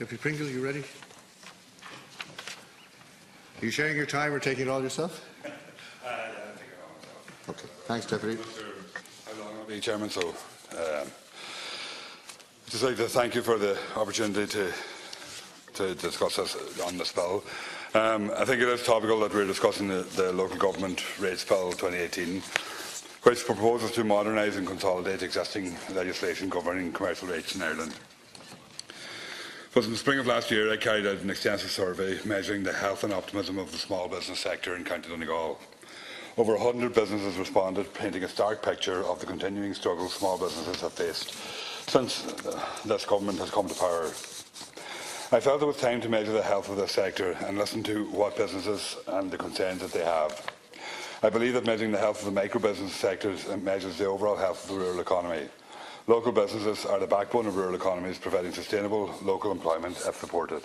Deputy Pringle, are you ready? Are you sharing your time or taking it all yourself? I think I will myself. Okay. Thanks, Deputy. How long will be, Chairman? So, just like to thank you for the opportunity to discuss this on this bill. I think it is topical that we're discussing the Local Government Rates Bill 2018, which proposes to modernise and consolidate existing legislation governing commercial rates in Ireland. But in the spring of last year, I carried out an extensive survey measuring the health and optimism of the small business sector in County Donegal. Over 100 businesses responded, painting a stark picture of the continuing struggles small businesses have faced since this government has come to power. I felt it was time to measure the health of this sector and listen to what businesses and the concerns that they have. I believe that measuring the health of the micro-business sector measures the overall health of the rural economy. Local businesses are the backbone of rural economies, providing sustainable local employment if supported.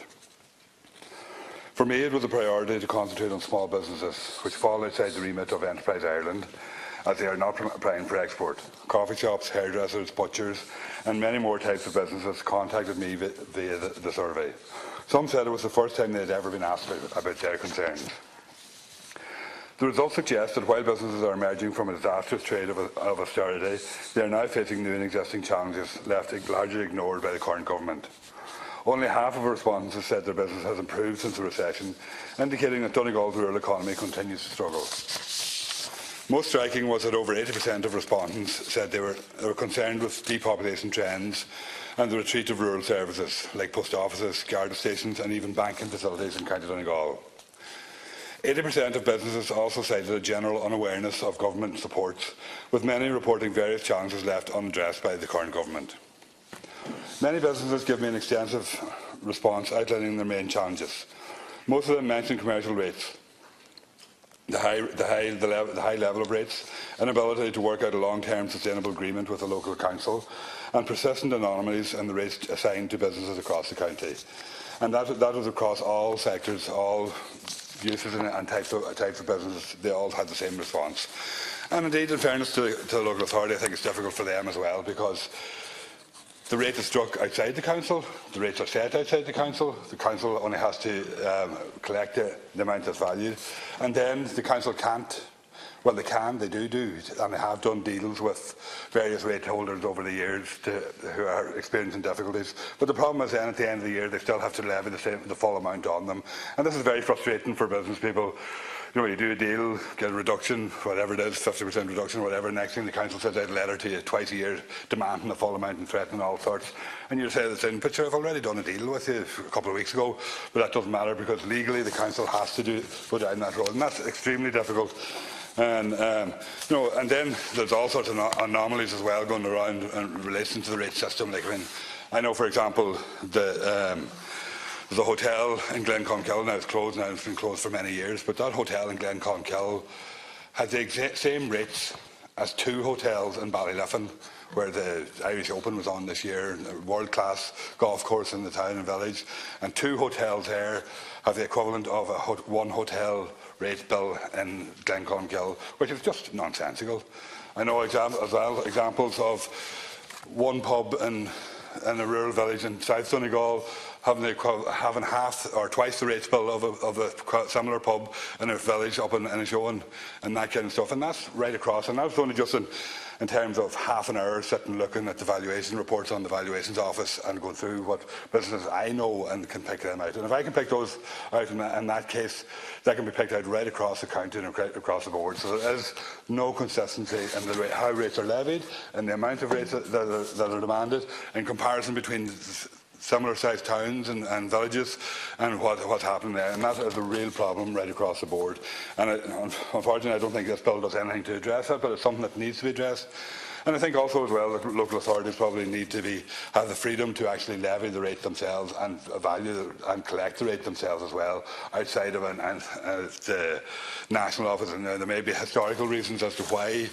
For me, it was a priority to concentrate on small businesses, which fall outside the remit of Enterprise Ireland, as they are not applying for export. Coffee shops, hairdressers, butchers, and many more types of businesses contacted me via the survey. Some said it was the first time they had ever been asked about their concerns. The results suggest that while businesses are emerging from a disastrous trade of austerity, they are now facing new and existing challenges left largely ignored by the current government. Only half of respondents have said their business has improved since the recession, indicating that Donegal's rural economy continues to struggle. Most striking was that over 80% of respondents said they were concerned with depopulation trends and the retreat of rural services, like post offices, Garda stations and even banking facilities in County Donegal. 80% of businesses also cited a general unawareness of government supports, with many reporting various challenges left unaddressed by the current government. Many businesses give me an extensive response outlining their main challenges. Most of them mention commercial rates, the high level of rates, inability to work out a long-term sustainable agreement with the local council, and persistent anomalies in the rates assigned to businesses across the county. And that was across all sectors, all uses and types of businesses. They all had the same response. And indeed, in fairness to the local authority, I think it's difficult for them as well, because the rate is struck outside the council, the rates are set outside the council only has to collect the amount that's valued, and then the council can't, well they do, and they have done deals with various rate holders over the years who are experiencing difficulties. But the problem is then at the end of the year they still have to levy the full amount on them, and this is very frustrating for business people. You know, you do a deal, get a reduction, whatever it is, 50% reduction, whatever. Next thing the council sends out a letter to you twice a year demanding the full amount and threatening all sorts. And you say that's in, but sure, I've already done a deal with you a couple of weeks ago, but that doesn't matter because legally the council has to go down that road, and that's extremely difficult. And and then there's all sorts of anomalies as well going around in relation to the rate system. Like, I know, for example, there's a hotel in Glenconkill, now it's closed now, it's been closed for many years, but that hotel in Glenconkill has the exact same rates as two hotels in Ballyliffin, where the Irish Open was on this year, a world-class golf course in the town and village, and two hotels there have the equivalent of one hotel rate bill in Glenconkill, which is just nonsensical. I know examples of one pub in a rural village in South Donegal having half or twice the rates bill of a similar pub in a village up in Inishowen and that kind of stuff. And that's right across. And that's only just in terms of half an hour sitting looking at the valuation reports on the valuations office and going through what businesses I know and can pick them out. And if I can pick those out in that case, that can be picked out right across the county and across the board. So there is no consistency in how rates are levied and the amount of rates that are demanded in comparison between similar sized towns and villages and what's happening there, and that is a real problem right across the board. And unfortunately I don't think this bill does anything to address it, but it's something that needs to be addressed. And I think also as well that local authorities probably need to have the freedom to actually levy the rate themselves and value and collect the rate themselves as well outside of the national office. And there may be historical reasons as to why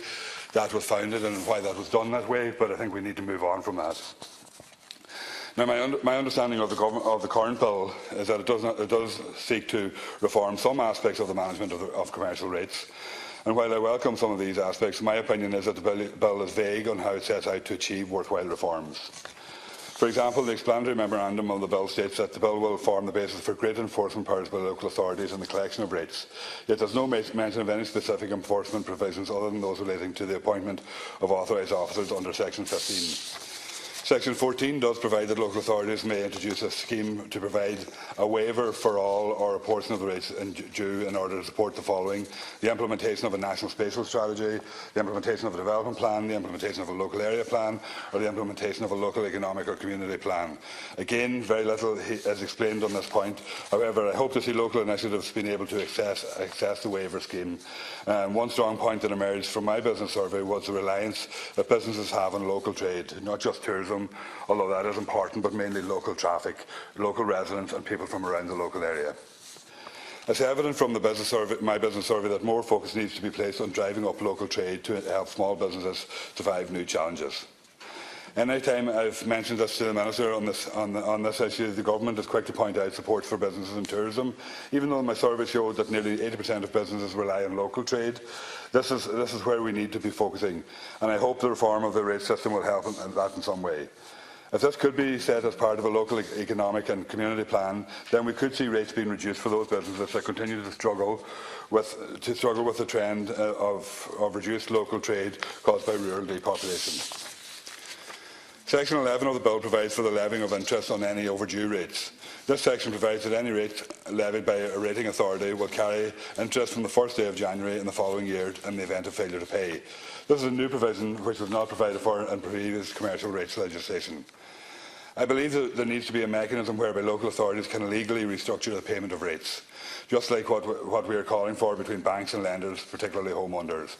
that was founded and why that was done that way, but I think we need to move on from that. Now, my understanding of the current bill is that it does seek to reform some aspects of the management of commercial rates. And while I welcome some of these aspects, my opinion is that the bill is vague on how it sets out to achieve worthwhile reforms. For example, the explanatory memorandum of the bill states that the bill will form the basis for great enforcement powers by local authorities in the collection of rates. Yet there is no mention of any specific enforcement provisions other than those relating to the appointment of authorised officers under Section 15. Section 14 does provide that local authorities may introduce a scheme to provide a waiver for all or a portion of the rates due in order to support the following: the implementation of a national spatial strategy, the implementation of a development plan, the implementation of a local area plan, or the implementation of a local economic or community plan. Again, very little is explained on this point. However, I hope to see local initiatives being able to access the waiver scheme. One strong point that emerged from my business survey was the reliance that businesses have on local trade, not just tourism, although that is important, but mainly local traffic, local residents and people from around the local area. It's evident from my business survey that more focus needs to be placed on driving up local trade to help small businesses survive new challenges. Any time I've mentioned this to the Minister on this issue, the Government is quick to point out support for businesses in tourism, even though my survey showed that nearly 80% of businesses rely on local trade. This is where we need to be focusing, and I hope the reform of the rate system will help in that in some way. If this could be set as part of a local economic and community plan, then we could see rates being reduced for those businesses that continue to struggle with the trend of reduced local trade caused by rural depopulation. Section 11 of the bill provides for the levying of interest on any overdue rates. This section provides that any rate levied by a rating authority will carry interest from the first day of January in the following year in the event of failure to pay. This is a new provision which was not provided for in previous commercial rates legislation. I believe that there needs to be a mechanism whereby local authorities can legally restructure the payment of rates, just like what we are calling for between banks and lenders, particularly homeowners.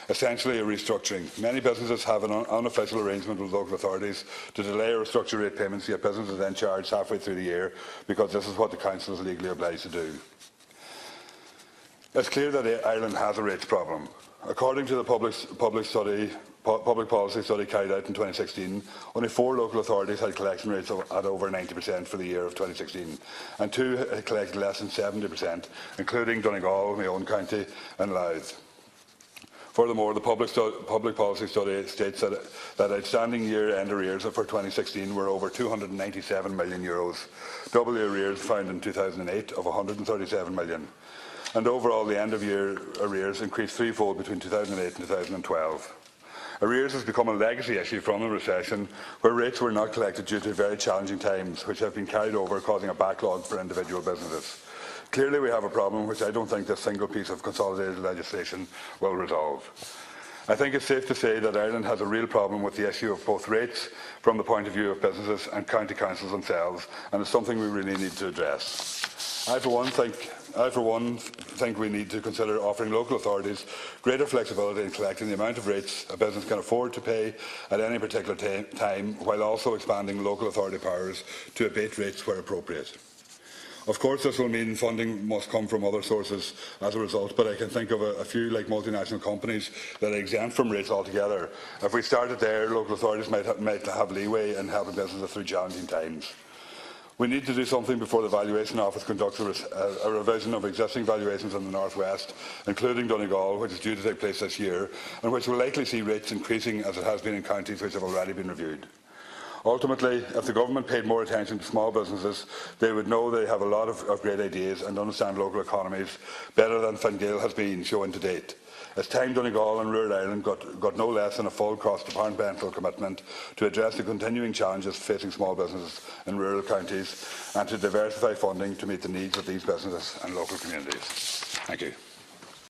Essentially a restructuring. Many businesses have an unofficial arrangement with local authorities to delay or restructure rate payments, yet businesses are then charged halfway through the year because this is what the Council is legally obliged to do. It's clear that Ireland has a rates problem. According to the public policy study carried out in 2016, only 4 local authorities had collection rates at over 90% for the year of 2016, and 2 had collected less than 70%, including Donegal, my own county, and Louth. Furthermore, the public policy study states that outstanding year-end arrears for 2016 were over €297 million, double the arrears found in 2008 of €137 million. And overall, the end-of-year arrears increased threefold between 2008 and 2012. Arrears has become a legacy issue from the recession, where rates were not collected due to very challenging times, which have been carried over, causing a backlog for individual businesses. Clearly, we have a problem which I don't think this single piece of consolidated legislation will resolve. I think it's safe to say that Ireland has a real problem with the issue of both rates from the point of view of businesses and county councils themselves, and it's something we really need to address. I, for one, think we need to consider offering local authorities greater flexibility in collecting the amount of rates a business can afford to pay at any particular time, while also expanding local authority powers to abate rates where appropriate. Of course, this will mean funding must come from other sources as a result, but I can think of a few, like multinational companies, that are exempt from rates altogether. If we started there, local authorities might have leeway in helping businesses through challenging times. We need to do something before the Valuation Office conducts a revision of existing valuations in the North West, including Donegal, which is due to take place this year, and which will likely see rates increasing as it has been in counties which have already been reviewed. Ultimately, if the Government paid more attention to small businesses, they would know they have a lot of great ideas and understand local economies better than Fine Gael has been shown to date. It's time Donegal and rural Ireland got no less than a full cross-departmental commitment to address the continuing challenges facing small businesses in rural counties and to diversify funding to meet the needs of these businesses and local communities. Thank you.